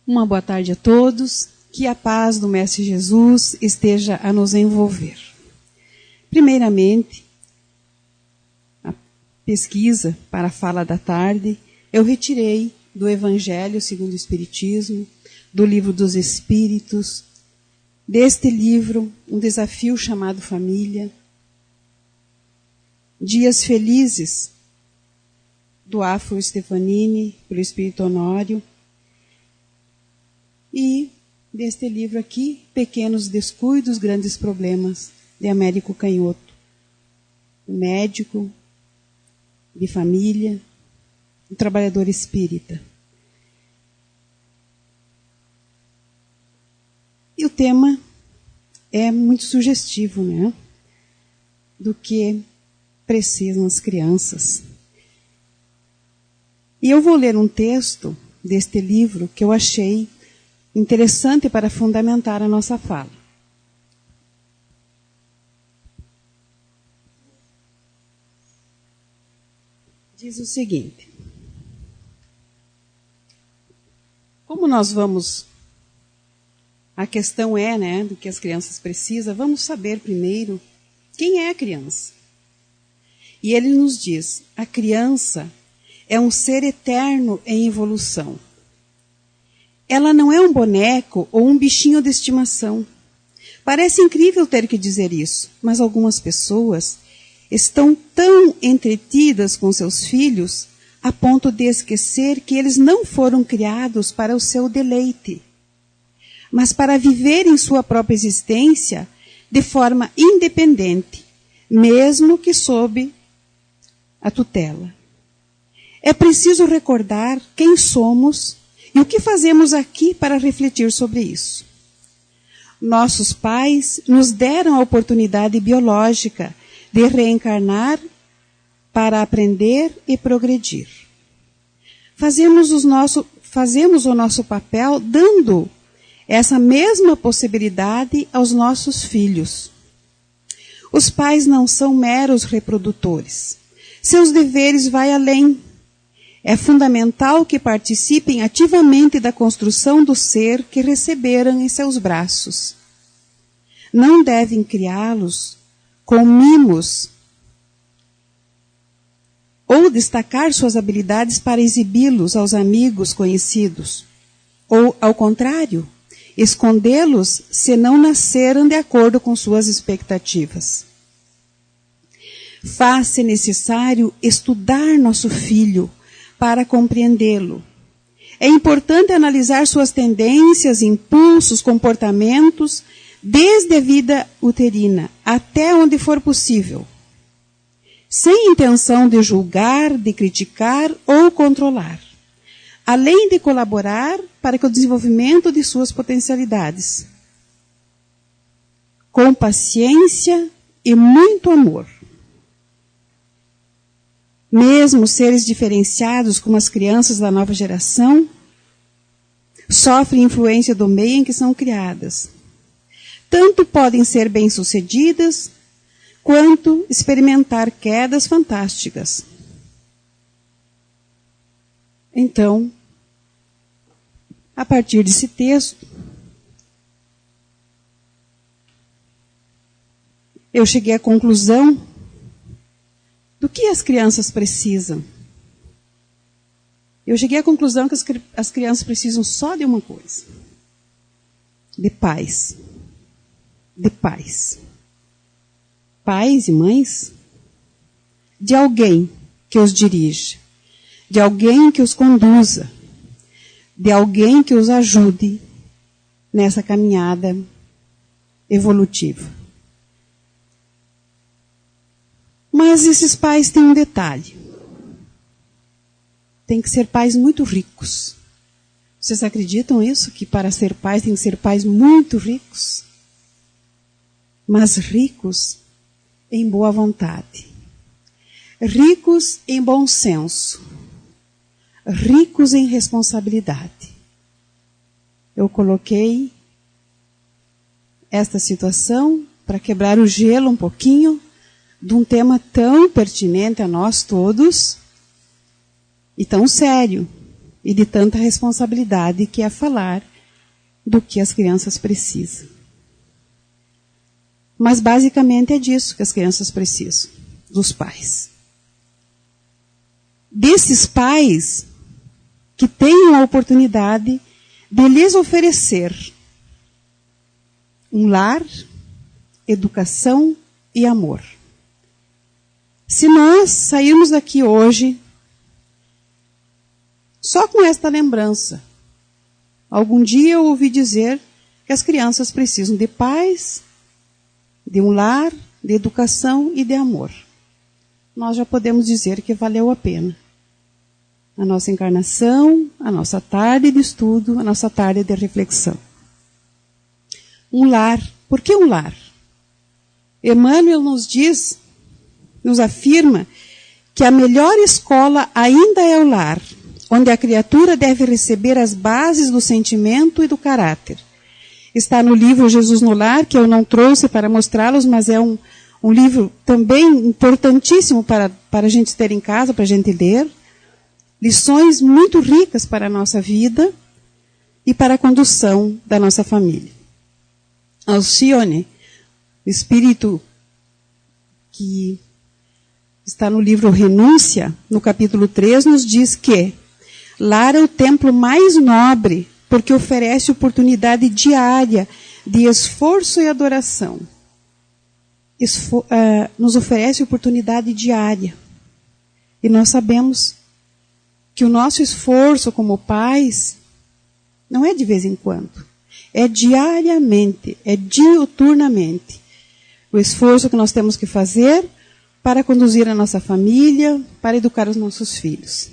Uma boa tarde a todos. Que a paz do Mestre Jesus esteja a nos envolver. Primeiramente, a pesquisa para a fala da tarde, eu retirei do Evangelho segundo o Espiritismo, do Livro dos Espíritos, deste livro, um desafio chamado Família, Dias Felizes, do Afro Stefanini, pelo Espírito Honório, e deste livro aqui, Pequenos Descuidos, Grandes Problemas, de Américo Canhoto, um médico de família, um trabalhador espírita. E o tema é muito sugestivo, né? Do que precisam as crianças. E eu vou ler um texto deste livro que eu achei interessante para fundamentar a nossa fala. Diz o seguinte: como nós vamos, a questão é, né, do que as crianças precisam, vamos saber primeiro quem é a criança. E ele nos diz, a criança é um ser eterno em evolução. Ela não é um boneco ou um bichinho de estimação. Parece incrível ter que dizer isso, mas algumas pessoas estão tão entretidas com seus filhos a ponto de esquecer que eles não foram criados para o seu deleite, mas para viverem sua própria existência de forma independente, mesmo que sob a tutela. É preciso recordar quem somos e o que fazemos aqui para refletir sobre isso. Nossos pais nos deram a oportunidade biológica de reencarnar para aprender e progredir. Fazemos o nosso papel dando essa mesma possibilidade aos nossos filhos. Os pais não são meros reprodutores. Seus deveres vão além. É fundamental que participem ativamente da construção do ser que receberam em seus braços. Não devem criá-los com mimos ou destacar suas habilidades para exibi-los aos amigos conhecidos. Ou, ao contrário, escondê-los se não nasceram de acordo com suas expectativas. Faz-se necessário estudar nosso filho para compreendê-lo. É importante analisar suas tendências, impulsos, comportamentos, desde a vida uterina até onde for possível, sem intenção de julgar, de criticar ou controlar, além de colaborar para o desenvolvimento de suas potencialidades, com paciência e muito amor. Mesmo seres diferenciados, como as crianças da nova geração, sofrem influência do meio em que são criadas. Tanto podem ser bem-sucedidas, quanto experimentar quedas fantásticas. Então, a partir desse texto, eu cheguei à conclusão do que as crianças precisam. Eu cheguei à conclusão que as crianças precisam só de uma coisa: de paz. De paz. Pais e mães, de alguém que os dirija, de alguém que os conduza, de alguém que os ajude nessa caminhada evolutiva. Mas esses pais têm um detalhe. Tem que ser pais muito ricos. Vocês acreditam isso? Que para ser pais tem que ser pais muito ricos? Mas ricos em boa vontade. Ricos em bom senso. Ricos em responsabilidade. Eu coloquei esta situação para quebrar o gelo um pouquinho de um tema tão pertinente a nós todos e tão sério. e de tanta responsabilidade que é falar do que as crianças precisam. Mas basicamente é disso que as crianças precisam, dos pais. Desses pais que tenham a oportunidade de lhes oferecer um lar, educação e amor. Se nós sairmos daqui hoje só com esta lembrança, algum dia eu ouvi dizer que as crianças precisam de pais, de um lar, de educação e de amor. Nós já podemos dizer que valeu a pena a nossa encarnação, a nossa tarde de estudo, a nossa tarde de reflexão. Um lar. Por que um lar? Emmanuel nos afirma que a melhor escola ainda é o lar, onde a criatura deve receber as bases do sentimento e do caráter. Está no livro Jesus no Lar, que eu não trouxe para mostrá-los, mas é um livro também importantíssimo para a gente ter em casa, para a gente ler. Lições muito ricas para a nossa vida e para a condução da nossa família. Alcione, o espírito que está no livro Renúncia, no capítulo 3, nos diz que lar é o templo mais nobre, porque oferece oportunidade diária de esforço e adoração. Nos oferece oportunidade diária. E nós sabemos que o nosso esforço como pais não é de vez em quando. É diariamente, é diuturnamente. O esforço que nós temos que fazer para conduzir a nossa família, para educar os nossos filhos.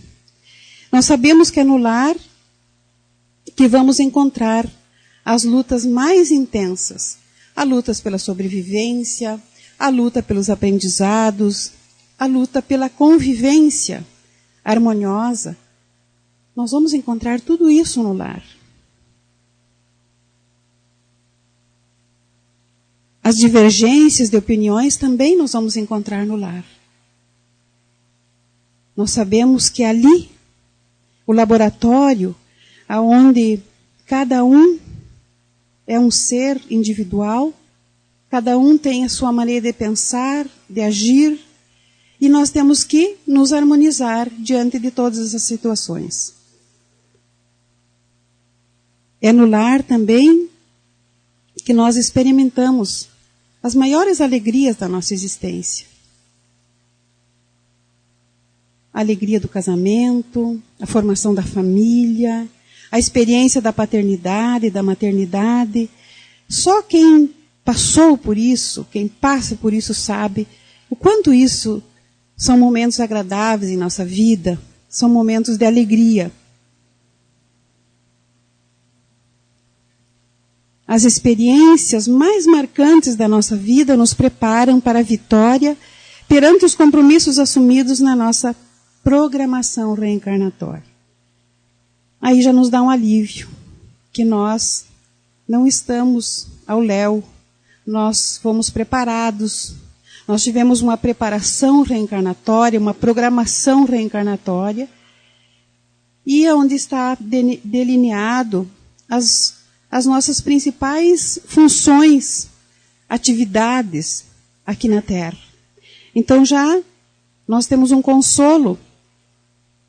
Nós sabemos que é no lar que vamos encontrar as lutas mais intensas. A luta pela sobrevivência, a luta pelos aprendizados, a luta pela convivência harmoniosa. Nós vamos encontrar tudo isso no lar. As divergências de opiniões também nós vamos encontrar no lar. Nós sabemos que ali, o laboratório, onde cada um é um ser individual, cada um tem a sua maneira de pensar, de agir, e nós temos que nos harmonizar diante de todas as situações. É no lar também que nós experimentamos as maiores alegrias da nossa existência. A alegria do casamento, a formação da família, a experiência da paternidade, da maternidade. Só quem passou por isso, quem passa por isso sabe o quanto isso são momentos agradáveis em nossa vida, são momentos de alegria. As experiências mais marcantes da nossa vida nos preparam para a vitória perante os compromissos assumidos na nossa programação reencarnatória. Aí já nos dá um alívio, que nós não estamos ao léu, nós fomos preparados, nós tivemos uma preparação reencarnatória, uma programação reencarnatória, e é onde está delineado as nossas principais funções, atividades aqui na Terra. Então já nós temos um consolo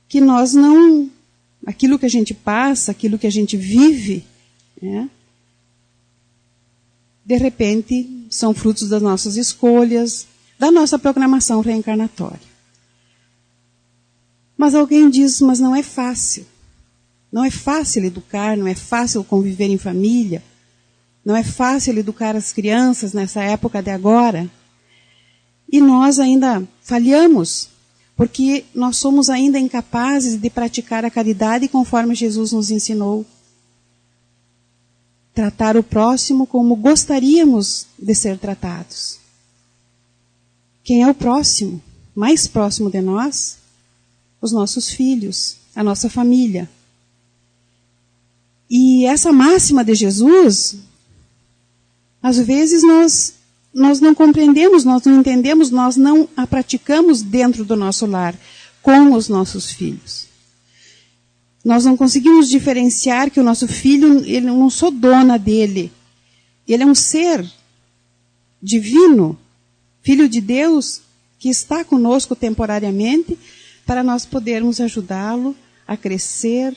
que nós não, aquilo que a gente passa, aquilo que a gente vive, né, de repente são frutos das nossas escolhas, da nossa programação reencarnatória. Mas alguém diz, mas não é fácil. Não é fácil educar, não é fácil conviver em família, não é fácil educar as crianças nessa época de agora. E nós ainda falhamos, porque nós somos ainda incapazes de praticar a caridade conforme Jesus nos ensinou. Tratar o próximo como gostaríamos de ser tratados. Quem é o próximo? Mais próximo de nós? Os nossos filhos, a nossa família. E essa máxima de Jesus, às vezes nós não compreendemos, nós não entendemos, nós não a praticamos dentro do nosso lar, com os nossos filhos. Nós não conseguimos diferenciar que o nosso filho, ele não sou dona dele. Ele é um ser divino, filho de Deus, que está conosco temporariamente, para nós podermos ajudá-lo a crescer,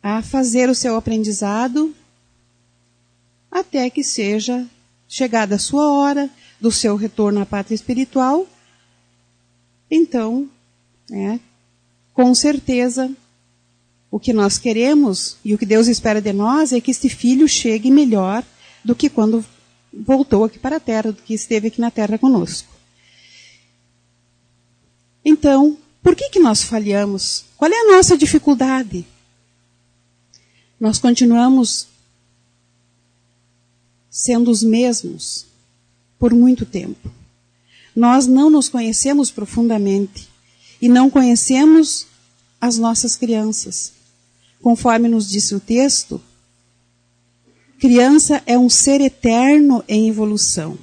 a fazer o seu aprendizado, até que seja chegada a sua hora do seu retorno à pátria espiritual. Então, com certeza, o que nós queremos e o que Deus espera de nós é que este filho chegue melhor do que quando voltou aqui para a Terra, do que esteve aqui na Terra conosco. Então, por que nós falhamos? Qual é a nossa dificuldade? Nós continuamos sendo os mesmos por muito tempo. Nós não nos conhecemos profundamente e não conhecemos as nossas crianças. Conforme nos disse o texto, criança é um ser eterno em evolução.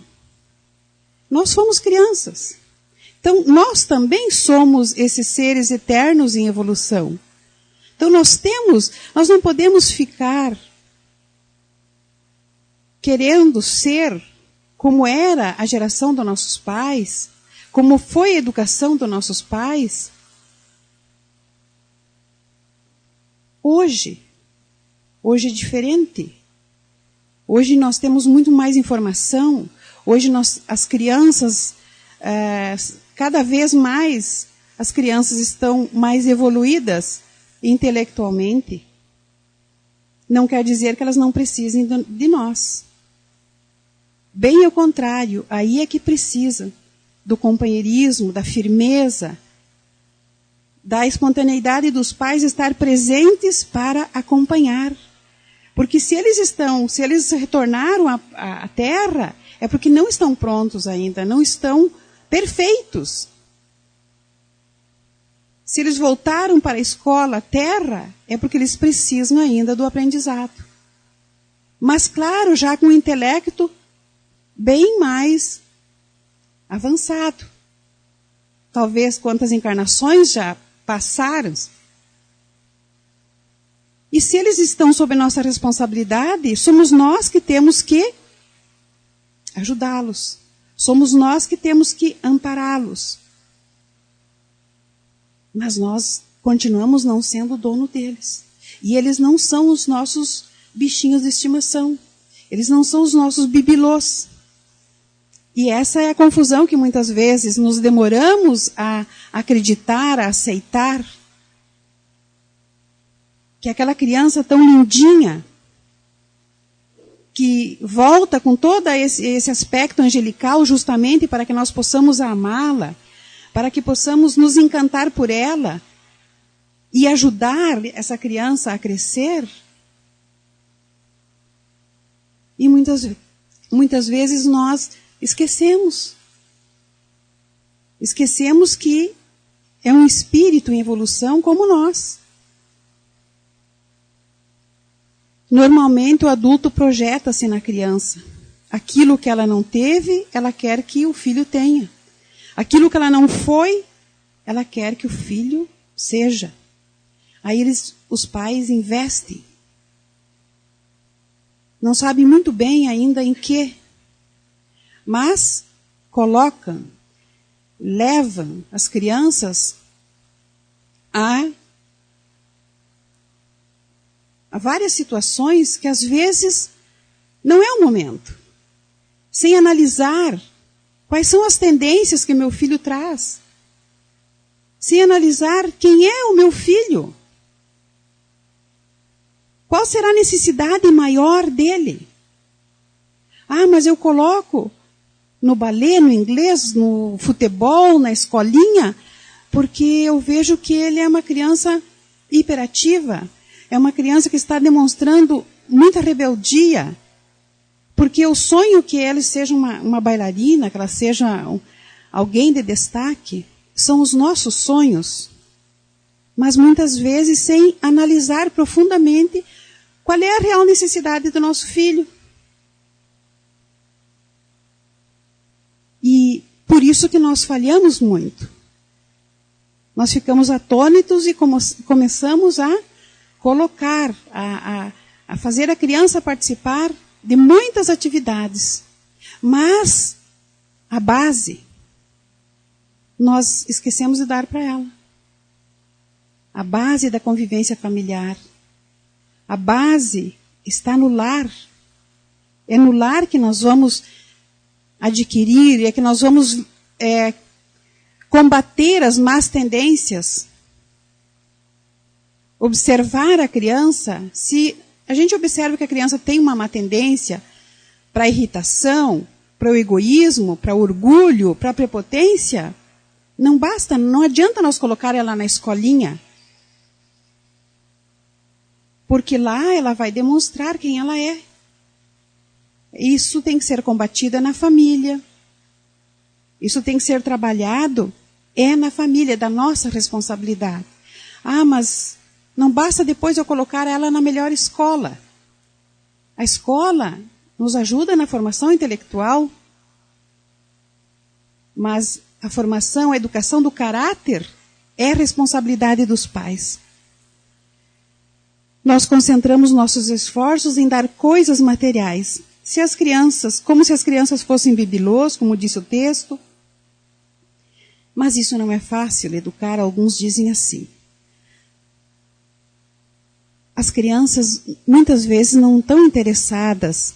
Nós fomos crianças. Então, nós também somos esses seres eternos em evolução. Então, nós não podemos ficar querendo ser como era a geração dos nossos pais, como foi a educação dos nossos pais. Hoje é diferente. Hoje nós temos muito mais informação. Hoje as crianças, cada vez mais, as crianças estão mais evoluídas intelectualmente. Não quer dizer que elas não precisem de nós. Bem ao contrário, aí é que precisa do companheirismo, da firmeza, da espontaneidade dos pais estar presentes para acompanhar. Porque se eles retornaram à Terra, é porque não estão prontos ainda, não estão perfeitos. Se eles voltaram para a escola Terra, é porque eles precisam ainda do aprendizado. Mas claro, já com o intelecto bem mais avançado. Talvez quantas encarnações já passaram. E se eles estão sob nossa responsabilidade, somos nós que temos que ajudá-los. Somos nós que temos que ampará-los. Mas nós continuamos não sendo o dono deles. E eles não são os nossos bichinhos de estimação. Eles não são os nossos bibelôs. E essa é a confusão que muitas vezes nos demoramos a acreditar, a aceitar. Que aquela criança tão lindinha, que volta com todo esse aspecto angelical justamente para que nós possamos amá-la, para que possamos nos encantar por ela e ajudar essa criança a crescer. E muitas vezes nós esquecemos. Esquecemos que é um espírito em evolução como nós. Normalmente o adulto projeta-se na criança. Aquilo que ela não teve, ela quer que o filho tenha. Aquilo que ela não foi, ela quer que o filho seja. Aí os pais investem. Não sabem muito bem ainda em quê. Mas levam as crianças a várias situações que às vezes não é o momento. Sem analisar quais são as tendências que meu filho traz. Sem analisar quem é o meu filho. Qual será a necessidade maior dele? Ah, mas eu coloco no balé, no inglês, no futebol, na escolinha, porque eu vejo que ele é uma criança hiperativa. É uma criança que está demonstrando muita rebeldia. Porque eu sonho que ela seja uma bailarina, que ela seja alguém de destaque. São os nossos sonhos. Mas muitas vezes sem analisar profundamente qual é a real necessidade do nosso filho. E por isso que nós falhamos muito. nós ficamos atônitos e começamos a colocar, a fazer a criança participar de muitas atividades. Mas a base, nós esquecemos de dar para ela. A base da convivência familiar. A base está no lar. É no lar que nós vamos adquirir, é que nós vamos combater as más tendências. Observar a criança, se a gente observa que a criança tem uma má tendência para a irritação, para o egoísmo, para o orgulho, para a prepotência, não basta, não adianta nós colocar ela na escolinha. Porque lá ela vai demonstrar quem ela é. Isso tem que ser combatido na família. Isso tem que ser trabalhado na família, é da nossa responsabilidade. Ah, mas não basta depois eu colocar ela na melhor escola. A escola nos ajuda na formação intelectual, mas a formação, a educação do caráter é responsabilidade dos pais. Nós concentramos nossos esforços em dar coisas materiais. Como se as crianças fossem bibelôs, como disse o texto. Mas isso não é fácil educar, alguns dizem assim. As crianças muitas vezes não estão interessadas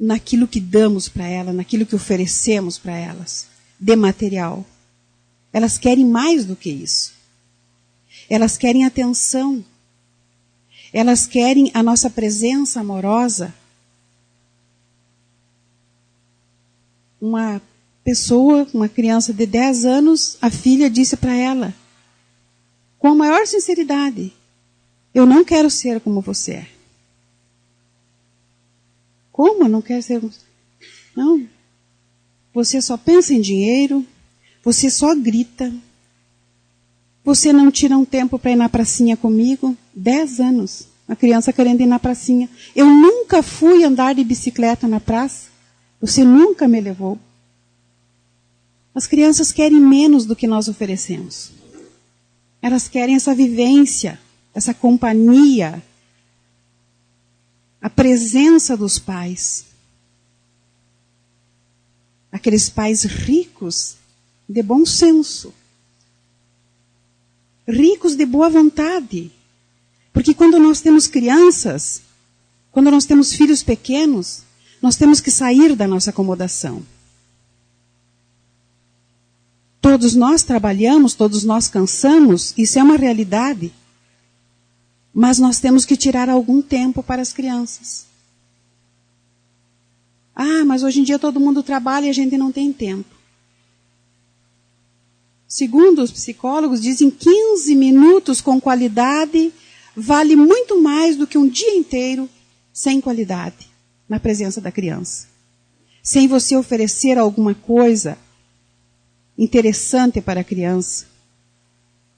naquilo que damos para elas, naquilo que oferecemos para elas, de material. Elas querem mais do que isso. Elas querem atenção. Elas querem a nossa presença amorosa. Uma pessoa, uma criança de 10 anos, a filha disse para ela, com a maior sinceridade, eu não quero ser como você é. Como eu não quero ser como você é? Não. Você só pensa em dinheiro, você só grita, você não tira um tempo para ir na pracinha comigo. 10 anos, a criança querendo ir na pracinha. Eu nunca fui andar de bicicleta na praça, você nunca me levou. As crianças querem menos do que nós oferecemos. Elas querem essa vivência, essa companhia, a presença dos pais. Aqueles pais ricos de bom senso. Ricos de boa vontade. Porque quando nós temos crianças, quando nós temos filhos pequenos, nós temos que sair da nossa acomodação. Todos nós trabalhamos, todos nós cansamos, isso é uma realidade. Mas nós temos que tirar algum tempo para as crianças. Ah, mas hoje em dia todo mundo trabalha e a gente não tem tempo. Segundo os psicólogos, dizem 15 minutos com qualidade vale muito mais do que um dia inteiro sem qualidade na presença da criança. Sem você oferecer alguma coisa interessante para a criança.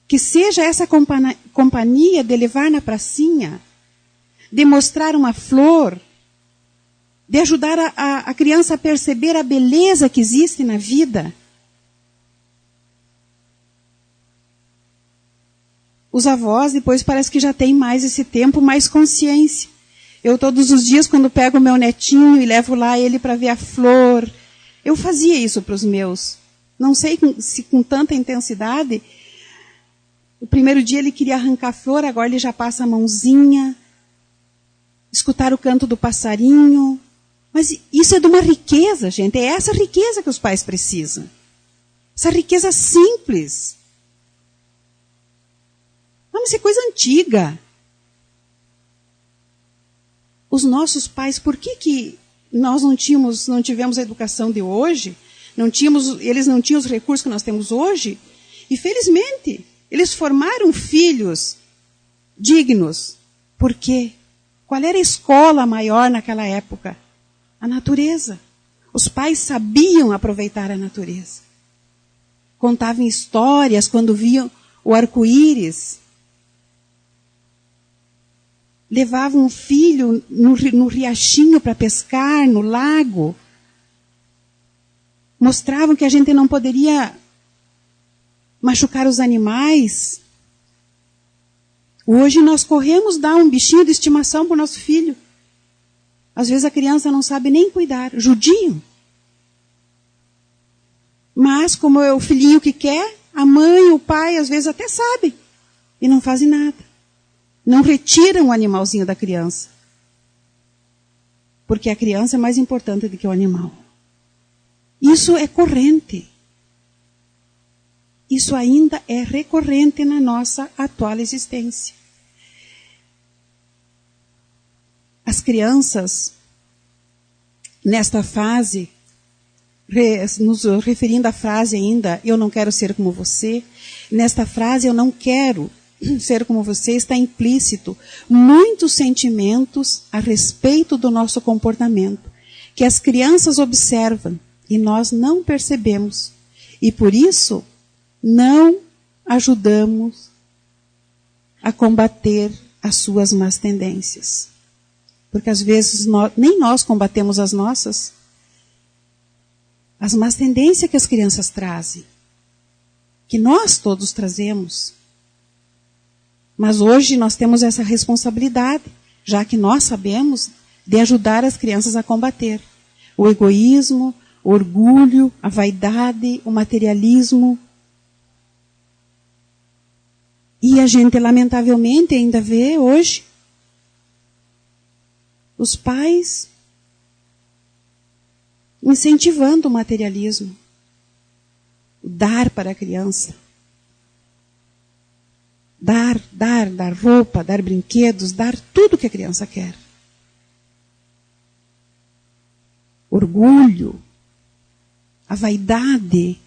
Que seja essa companhia de levar na pracinha, de mostrar uma flor, de ajudar a criança a perceber a beleza que existe na vida. Os avós depois parece que já têm mais esse tempo, mais consciência. Eu todos os dias, quando pego o meu netinho e levo lá ele para ver a flor, eu fazia isso para os meus. Não sei se com tanta intensidade. O primeiro dia ele queria arrancar a flor, agora ele já passa a mãozinha. Escutar o canto do passarinho. Mas isso é de uma riqueza, gente. É essa riqueza que os pais precisam. Essa riqueza simples. Vamos ser coisa antiga. Os nossos pais, por que nós não tivemos a educação de hoje? Eles não tinham os recursos que nós temos hoje? E felizmente, eles formaram filhos dignos. Por quê? Qual era a escola maior naquela época? A natureza. Os pais sabiam aproveitar a natureza. Contavam histórias quando viam o arco-íris. Levavam um filho no riachinho para pescar, no lago. Mostravam que a gente não poderia machucar os animais. Hoje nós corremos dar um bichinho de estimação para o nosso filho. Às vezes a criança não sabe nem cuidar, judiam. Mas como é o filhinho que quer, a mãe, o pai, às vezes até sabem e não fazem nada. Não retiram o animalzinho da criança. Porque a criança é mais importante do que o animal. Isso é corrente. Isso ainda é recorrente na nossa atual existência. As crianças, nesta fase, nos referindo à frase ainda, eu não quero ser como você, nesta frase, eu não quero ser como você, está implícito muitos sentimentos a respeito do nosso comportamento, que as crianças observam e nós não percebemos. E por isso, não ajudamos a combater as suas más tendências. Porque às vezes nem nós combatemos as nossas. As más tendências que as crianças trazem. Que nós todos trazemos. Mas hoje nós temos essa responsabilidade, já que nós sabemos, de ajudar as crianças a combater o egoísmo, o orgulho, a vaidade, o materialismo. E a gente, lamentavelmente, ainda vê hoje os pais incentivando o materialismo. Dar para a criança. Dar roupa, dar brinquedos, dar tudo que a criança quer. Orgulho, a vaidade.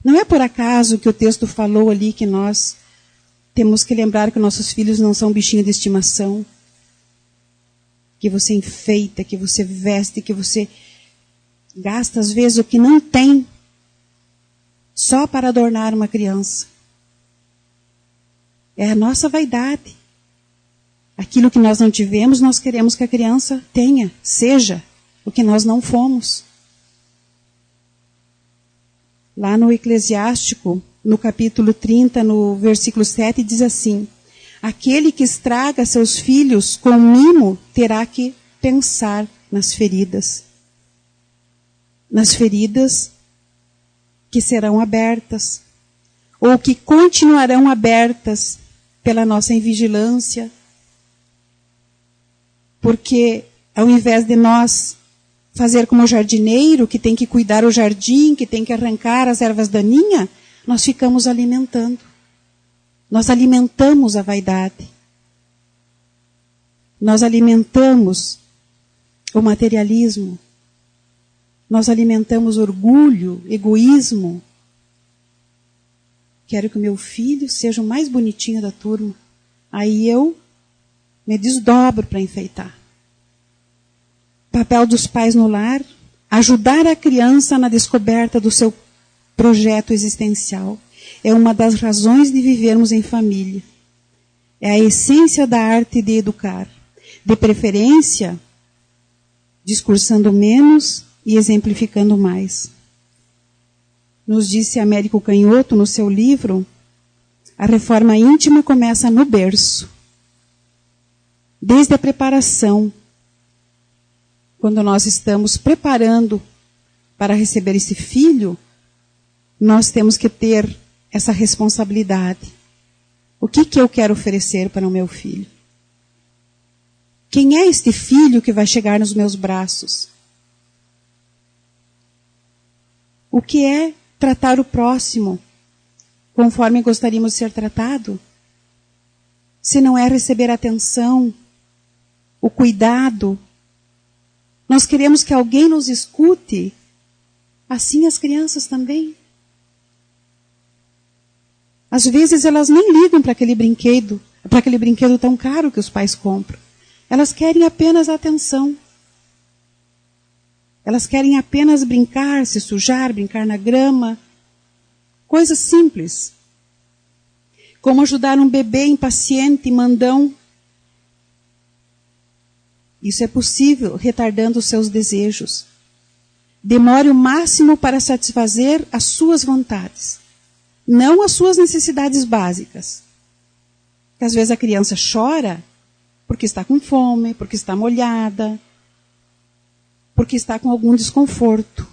Não é por acaso que o texto falou ali que nós temos que lembrar que nossos filhos não são bichinhos de estimação. Que você enfeita, que você veste, que você gasta às vezes o que não tem só para adornar uma criança. É a nossa vaidade. Aquilo que nós não tivemos, nós queremos que a criança tenha, seja o que nós não fomos. Lá no Eclesiástico, no capítulo 30, no versículo 7, diz assim: aquele que estraga seus filhos com mimo terá que pensar nas feridas. Nas feridas que serão abertas, ou que continuarão abertas pela nossa invigilância. Porque ao invés de nós fazer como o jardineiro, que tem que cuidar o jardim, que tem que arrancar as ervas daninhas, nós ficamos alimentando. Nós alimentamos a vaidade. Nós alimentamos o materialismo. Nós alimentamos orgulho, egoísmo. Quero que o meu filho seja o mais bonitinho da turma. Aí eu me desdobro para enfeitar. Papel dos pais no lar: ajudar a criança na descoberta do seu projeto existencial. É uma das razões de vivermos em família. É a essência da arte de educar. De preferência, discursando menos e exemplificando mais. Nos disse Américo Canhoto no seu livro, a reforma íntima começa no berço. Desde a preparação. Quando nós estamos preparando para receber esse filho, nós temos que ter essa responsabilidade. O que eu quero oferecer para o meu filho? Quem é este filho que vai chegar nos meus braços? O que é tratar o próximo conforme gostaríamos de ser tratado? Se não é receber atenção, o cuidado. Nós queremos que alguém nos escute. Assim as crianças também. Às vezes elas nem ligam para aquele brinquedo tão caro que os pais compram. Elas querem apenas atenção. Elas querem apenas brincar, se sujar, brincar na grama. Coisas simples. Como ajudar um bebê impaciente e mandão. Isso é possível retardando os seus desejos. Demore o máximo para satisfazer as suas vontades. não as suas necessidades básicas. Porque às vezes a criança chora porque está com fome, porque está molhada, porque está com algum desconforto.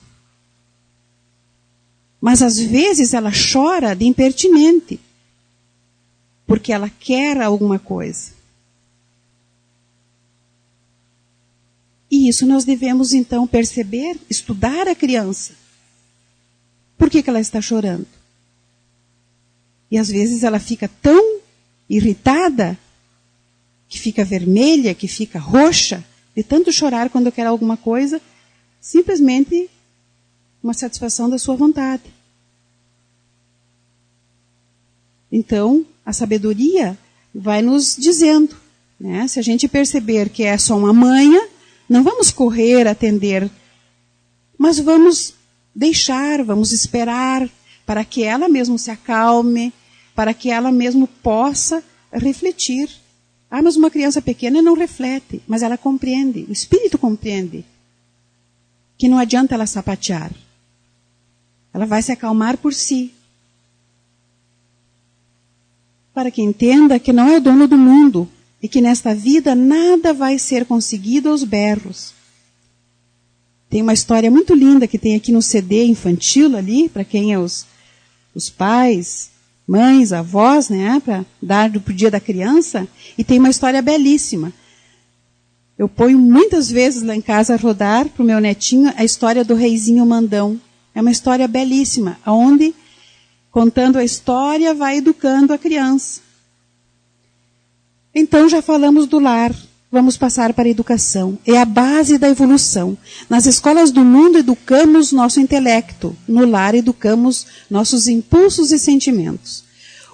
Mas às vezes ela chora de impertinente, porque ela quer alguma coisa. E isso nós devemos então perceber, estudar a criança. Por que ela está chorando? E às vezes ela fica tão irritada, que fica vermelha, que fica roxa, de tanto chorar quando quer alguma coisa, simplesmente uma satisfação da sua vontade. Então, a sabedoria vai nos dizendo, né? Se a gente perceber que é só uma manha, não vamos correr atender, mas vamos deixar, vamos esperar para que ela mesmo se acalme, para que ela mesmo possa refletir. Ah, mas uma criança pequena não reflete, mas ela compreende, o espírito compreende que não adianta ela sapatear. Ela vai se acalmar por si. Para que entenda que não é o dono do mundo e que nesta vida nada vai ser conseguido aos berros. Tem uma história muito linda que tem aqui no CD infantil ali, para quem é os pais, mães, avós, né, para dar pro dia da criança, e tem uma história belíssima. Eu ponho muitas vezes lá em casa a rodar para o meu netinho a história do Reizinho Mandão. É uma história belíssima, onde, contando a história, vai educando a criança. Então já falamos do lar, vamos passar para a educação. É a base da evolução. Nas escolas do mundo educamos nosso intelecto, no lar educamos nossos impulsos e sentimentos.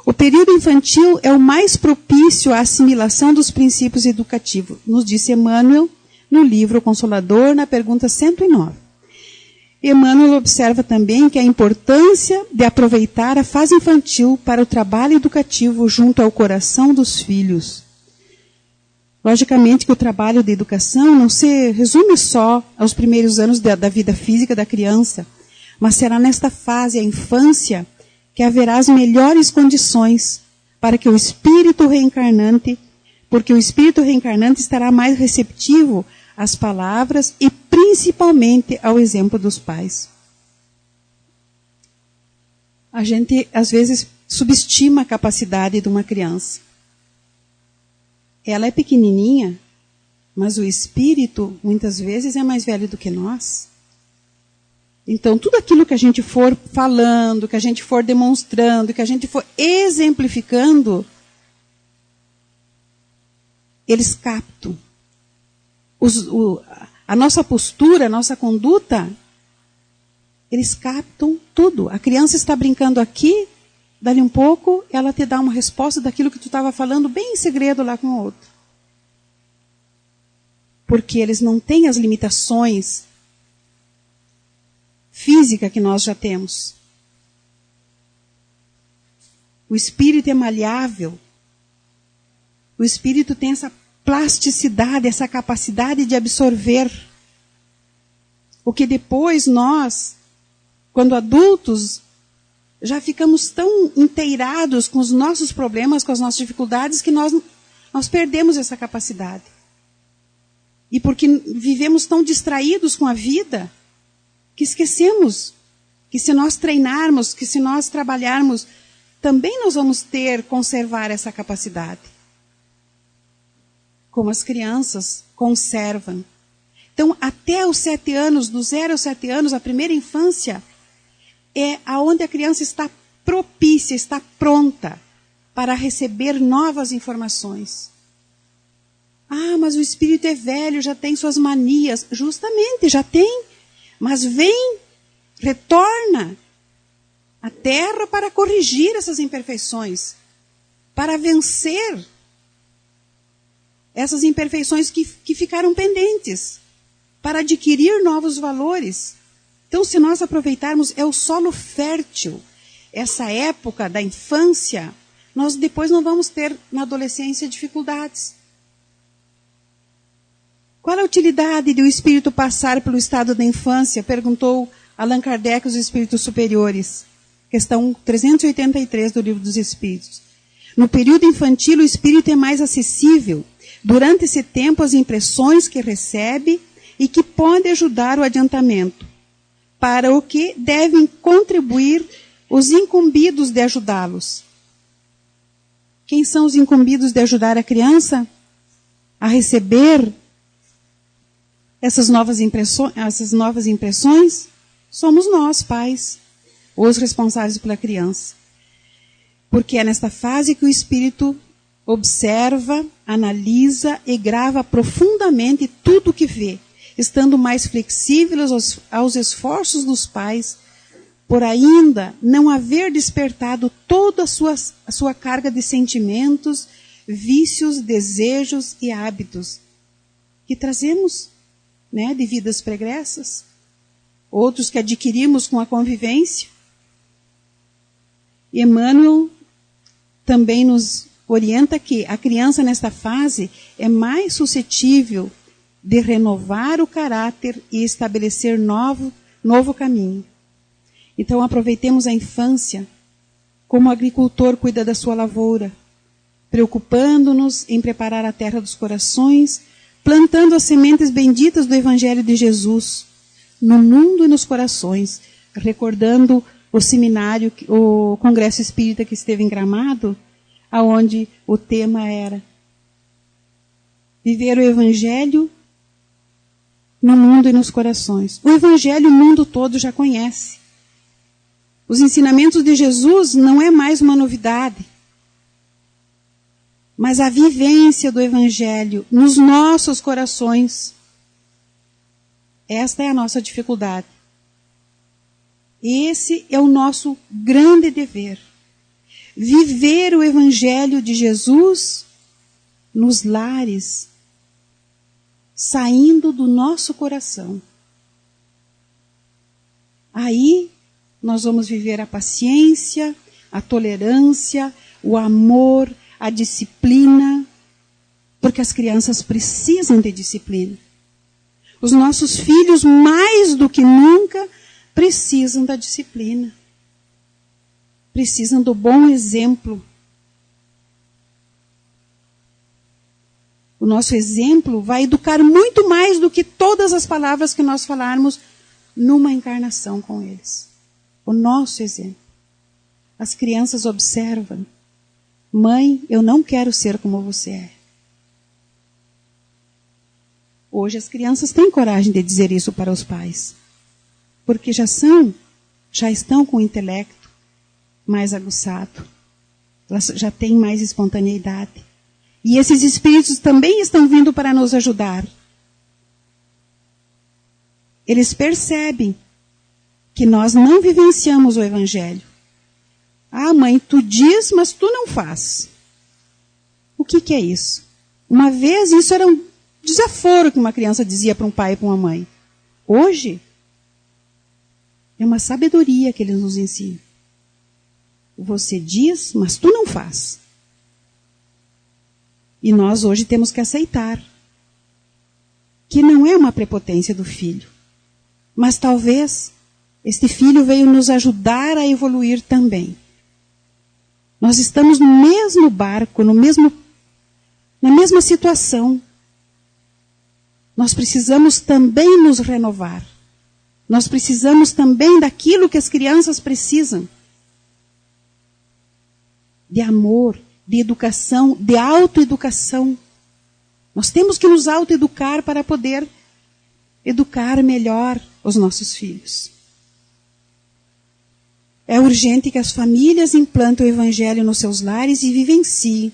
O período infantil é o mais propício à assimilação dos princípios educativos, nos disse Emmanuel no livro Consolador, na pergunta 109. Emmanuel observa também que a importância de aproveitar a fase infantil para o trabalho educativo junto ao coração dos filhos. Logicamente que o trabalho de educação não se resume só aos primeiros anos da vida física da criança, mas será nesta fase, a infância, que haverá as melhores condições para que o espírito reencarnante, porque o espírito reencarnante estará mais receptivo às palavras e principalmente ao exemplo dos pais. A gente, às vezes, subestima a capacidade de uma criança. Ela é pequenininha, mas o espírito, muitas vezes, é mais velho do que nós. Então, tudo aquilo que a gente for falando, que a gente for demonstrando, que a gente for exemplificando, eles captam. A nossa postura, a nossa conduta, eles captam tudo. A criança está brincando aqui, dali um pouco, ela te dá uma resposta daquilo que tu estava falando bem em segredo lá com o outro. Porque eles não têm as limitações físicas que nós já temos. O espírito é maleável. O espírito tem essa plasticidade, essa capacidade de absorver. O que depois nós, quando adultos, já ficamos tão inteirados com os nossos problemas, com as nossas dificuldades, que nós perdemos essa capacidade. E porque vivemos tão distraídos com a vida, que esquecemos que se nós treinarmos, que se nós trabalharmos, também nós vamos conservar essa capacidade. Como as crianças conservam. Então, até os 7 anos, do 0 aos 7 anos, a primeira infância, é aonde a criança está propícia, está pronta para receber novas informações. Ah, mas o espírito é velho, já tem suas manias. Justamente, já tem. Mas vem, retorna à Terra para corrigir essas imperfeições, para vencer essas imperfeições que ficaram pendentes, para adquirir novos valores. Então, se nós aproveitarmos, é o solo fértil, essa época da infância, nós depois não vamos ter, na adolescência, dificuldades. Qual a utilidade de o espírito passar pelo estado da infância? Perguntou Allan Kardec aos espíritos superiores. questão 383 do Livro dos Espíritos. No período infantil, o espírito é mais acessível. Durante esse tempo, as impressões que recebe e que podem ajudar o adiantamento, para o que devem contribuir os incumbidos de ajudá-los. Quem são os incumbidos de ajudar a criança a receber essas novas impressões? Somos nós, pais, os responsáveis pela criança. Porque é nesta fase que o espírito observa, analisa e grava profundamente tudo o que vê, estando mais flexível aos esforços dos pais, por ainda não haver despertado toda a sua carga de sentimentos, vícios, desejos e hábitos que trazemos, né, de vidas pregressas, outros que adquirimos com a convivência. Emmanuel também nos orienta que a criança nesta fase é mais suscetível de renovar o caráter e estabelecer novo caminho. Então aproveitemos a infância como o agricultor cuida da sua lavoura, preocupando-nos em preparar a terra dos corações, plantando as sementes benditas do Evangelho de Jesus no mundo e nos corações, recordando o seminário, o Congresso Espírita que esteve em Gramado, aonde o tema era viver o Evangelho no mundo e nos corações. O Evangelho o mundo todo já conhece. Os ensinamentos de Jesus não é mais uma novidade, mas a vivência do Evangelho nos nossos corações. Esta é a nossa dificuldade. Esse é o nosso grande dever. Viver o Evangelho de Jesus nos lares, saindo do nosso coração. Aí nós vamos viver a paciência, a tolerância, o amor, a disciplina, porque as crianças precisam de disciplina. Os nossos filhos, mais do que nunca, precisam da disciplina. Precisam do bom exemplo. O nosso exemplo vai educar muito mais do que todas as palavras que nós falarmos numa encarnação com eles. O nosso exemplo. As crianças observam. Mãe, eu não quero ser como você é. Hoje as crianças têm coragem de dizer isso para os pais. Porque já estão com o intelecto mais aguçado. Elas já têm mais espontaneidade. E esses espíritos também estão vindo para nos ajudar. Eles percebem que nós não vivenciamos o Evangelho. Ah, mãe, tu diz, mas tu não faz. O que é isso? Uma vez isso era um desaforo que uma criança dizia para um pai e para uma mãe. Hoje, é uma sabedoria que eles nos ensinam. Você diz, mas tu não faz. E nós hoje temos que aceitar que não é uma prepotência do filho, mas talvez este filho veio nos ajudar a evoluir também. Nós estamos no mesmo barco, na mesma situação. Nós precisamos também nos renovar. Nós precisamos também daquilo que as crianças precisam. De amor, de educação, de autoeducação. Nós temos que nos autoeducar para poder educar melhor os nossos filhos. É urgente que as famílias implantem o Evangelho nos seus lares e vivenciem,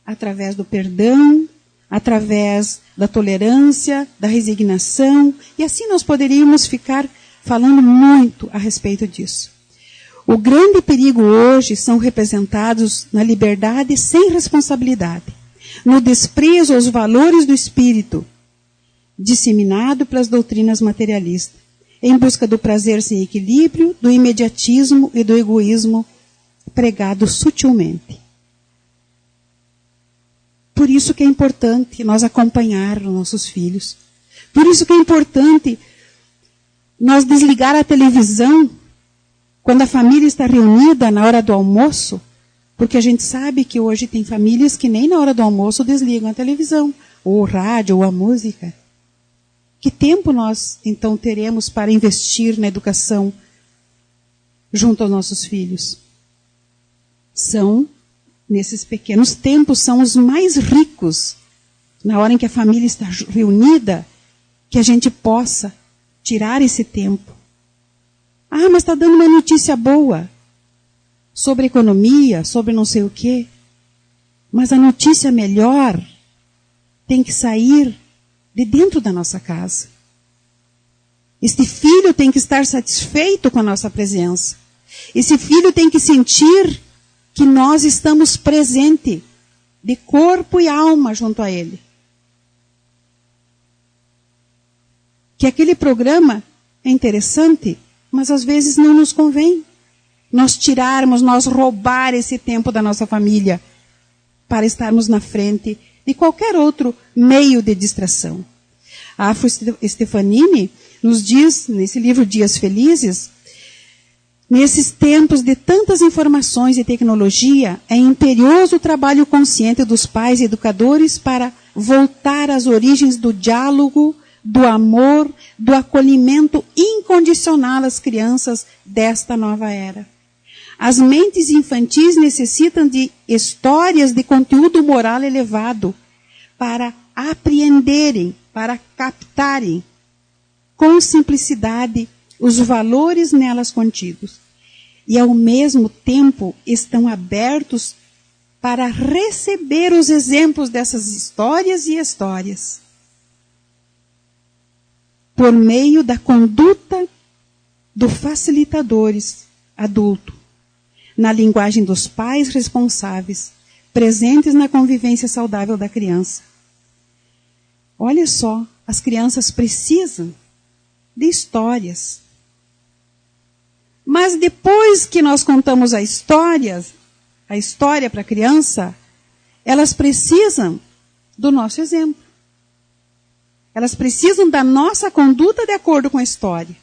através do perdão, através da tolerância, da resignação, e assim nós poderíamos ficar falando muito a respeito disso. O grande perigo hoje são representados na liberdade sem responsabilidade, no desprezo aos valores do espírito, disseminado pelas doutrinas materialistas, em busca do prazer sem equilíbrio, do imediatismo e do egoísmo pregado sutilmente. Por isso que é importante nós acompanhar os nossos filhos. Por isso que é importante nós desligar a televisão Quando a família está reunida na hora do almoço, porque a gente sabe que hoje tem famílias que nem na hora do almoço desligam a televisão, ou o rádio, ou a música. Que tempo nós, então, teremos para investir na educação junto aos nossos filhos? Nesses pequenos tempos, são os mais ricos, na hora em que a família está reunida, que a gente possa tirar esse tempo. Ah, mas está dando uma notícia boa sobre economia, sobre não sei o quê. Mas a notícia melhor tem que sair de dentro da nossa casa. Este filho tem que estar satisfeito com a nossa presença. Esse filho tem que sentir que nós estamos presentes, de corpo e alma, junto a ele. Que aquele programa é interessante, mas às vezes não nos convém. Nós roubar esse tempo da nossa família para estarmos na frente de qualquer outro meio de distração. A Afro Stefanini nos diz, nesse livro Dias Felizes, nesses tempos de tantas informações e tecnologia, é imperioso o trabalho consciente dos pais e educadores para voltar às origens do diálogo, do amor, do acolhimento incondicional às crianças desta nova era. As mentes infantis necessitam de histórias de conteúdo moral elevado para apreenderem, para captarem com simplicidade os valores nelas contidos. E ao mesmo tempo estão abertos para receber os exemplos dessas histórias e histórias. Por meio da conduta dos facilitadores adultos, na linguagem dos pais responsáveis, presentes na convivência saudável da criança. Olha só, as crianças precisam de histórias. Mas depois que nós contamos a história para a criança, elas precisam do nosso exemplo. Elas precisam da nossa conduta de acordo com a história.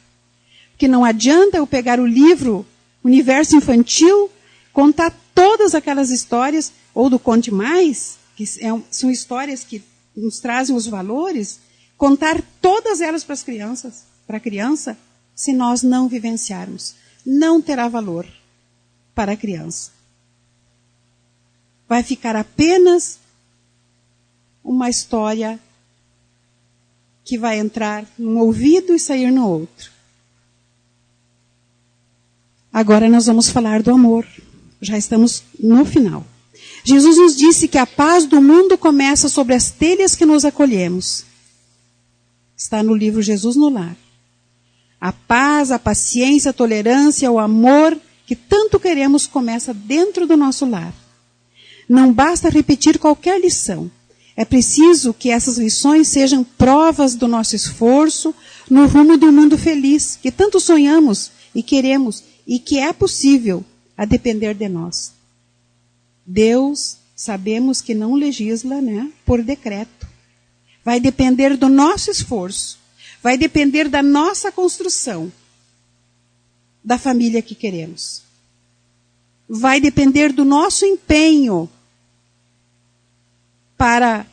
Porque não adianta eu pegar o livro Universo Infantil, contar todas aquelas histórias, ou do Conte Mais, que são histórias que nos trazem os valores, contar todas elas para a criança, se nós não vivenciarmos. Não terá valor para a criança. Vai ficar apenas uma história que vai entrar num ouvido e sair no outro. Agora nós vamos falar do amor. Já estamos no final. Jesus nos disse que a paz do mundo começa sobre as telhas que nos acolhemos. Está no livro Jesus no Lar. A paz, a paciência, a tolerância, o amor que tanto queremos começa dentro do nosso lar. Não basta repetir qualquer lição. É preciso que essas lições sejam provas do nosso esforço no rumo do mundo feliz, que tanto sonhamos e queremos, e que é possível a depender de nós. Deus, sabemos que não legisla, por decreto. Vai depender do nosso esforço. Vai depender da nossa construção, da família que queremos. Vai depender do nosso empenho para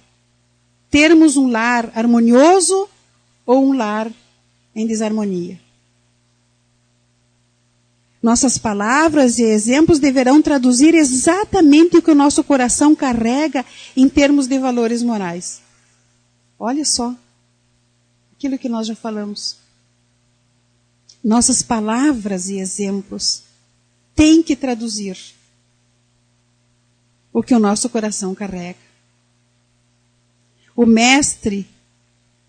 termos um lar harmonioso ou um lar em desarmonia. Nossas palavras e exemplos deverão traduzir exatamente o que o nosso coração carrega em termos de valores morais. Olha só. Aquilo que nós já falamos. Nossas palavras e exemplos têm que traduzir o que o nosso coração carrega. O mestre,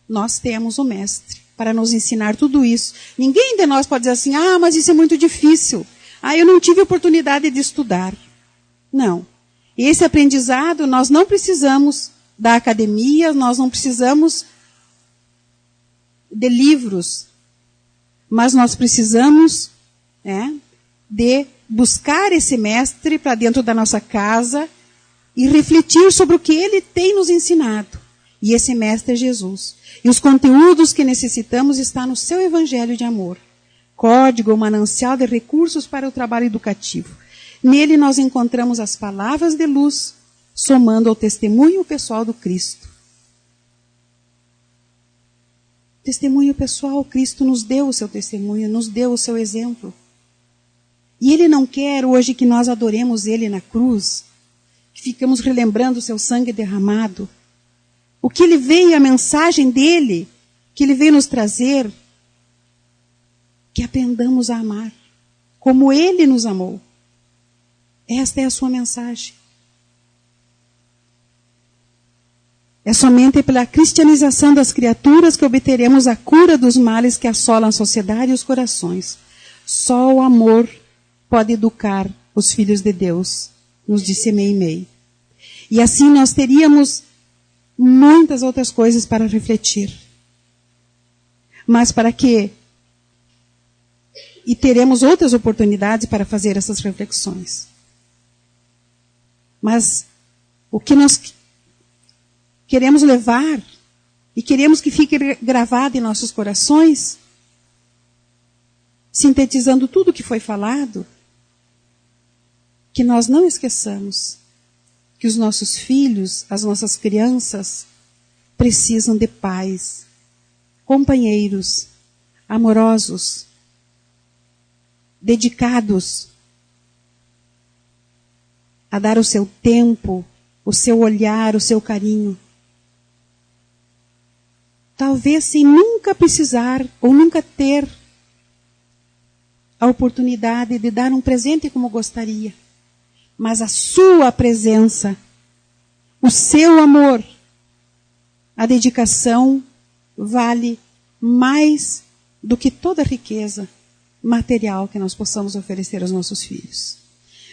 nós temos o mestre para nos ensinar tudo isso. Ninguém de nós pode dizer assim, mas isso é muito difícil. Eu não tive oportunidade de estudar. Não. Esse aprendizado nós não precisamos da academia, nós não precisamos de livros, mas nós precisamos de buscar esse mestre para dentro da nossa casa e refletir sobre o que ele tem nos ensinado. E esse mestre é Jesus. E os conteúdos que necessitamos estão no seu evangelho de amor, código, um manancial de recursos para o trabalho educativo. Nele nós encontramos as palavras de luz, somando ao testemunho pessoal do Cristo. Testemunho pessoal, Cristo nos deu o seu testemunho, nos deu o seu exemplo. E Ele não quer hoje que nós adoremos Ele na cruz, que ficamos relembrando o seu sangue derramado. O que Ele veio, a mensagem dEle, que Ele veio nos trazer, que aprendamos a amar, como Ele nos amou. Esta é a sua mensagem. É somente pela cristianização das criaturas que obteremos a cura dos males que assolam a sociedade e os corações. Só o amor pode educar os filhos de Deus, nos disse Meimei. E assim nós teríamos muitas outras coisas para refletir. Mas para quê? E teremos outras oportunidades para fazer essas reflexões. Mas o que nós queremos levar e queremos que fique gravado em nossos corações, sintetizando tudo o que foi falado, que nós não esqueçamos que os nossos filhos, as nossas crianças, precisam de pais, companheiros, amorosos, dedicados a dar o seu tempo, o seu olhar, o seu carinho. Talvez sem nunca precisar ou nunca ter a oportunidade de dar um presente como gostaria. Mas a sua presença, o seu amor, a dedicação vale mais do que toda a riqueza material que nós possamos oferecer aos nossos filhos.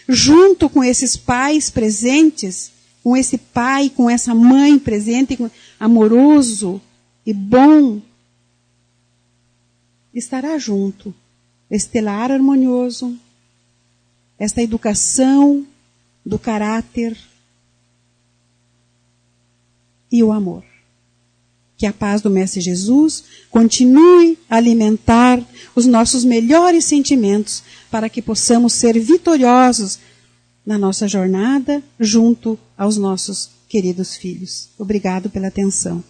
Junto com esses pais presentes, com esse pai, com essa mãe presente, amoroso e bom, estará junto este lar harmonioso, esta educação do caráter e o amor. Que a paz do Mestre Jesus continue a alimentar os nossos melhores sentimentos para que possamos ser vitoriosos na nossa jornada junto aos nossos queridos filhos. Obrigado pela atenção.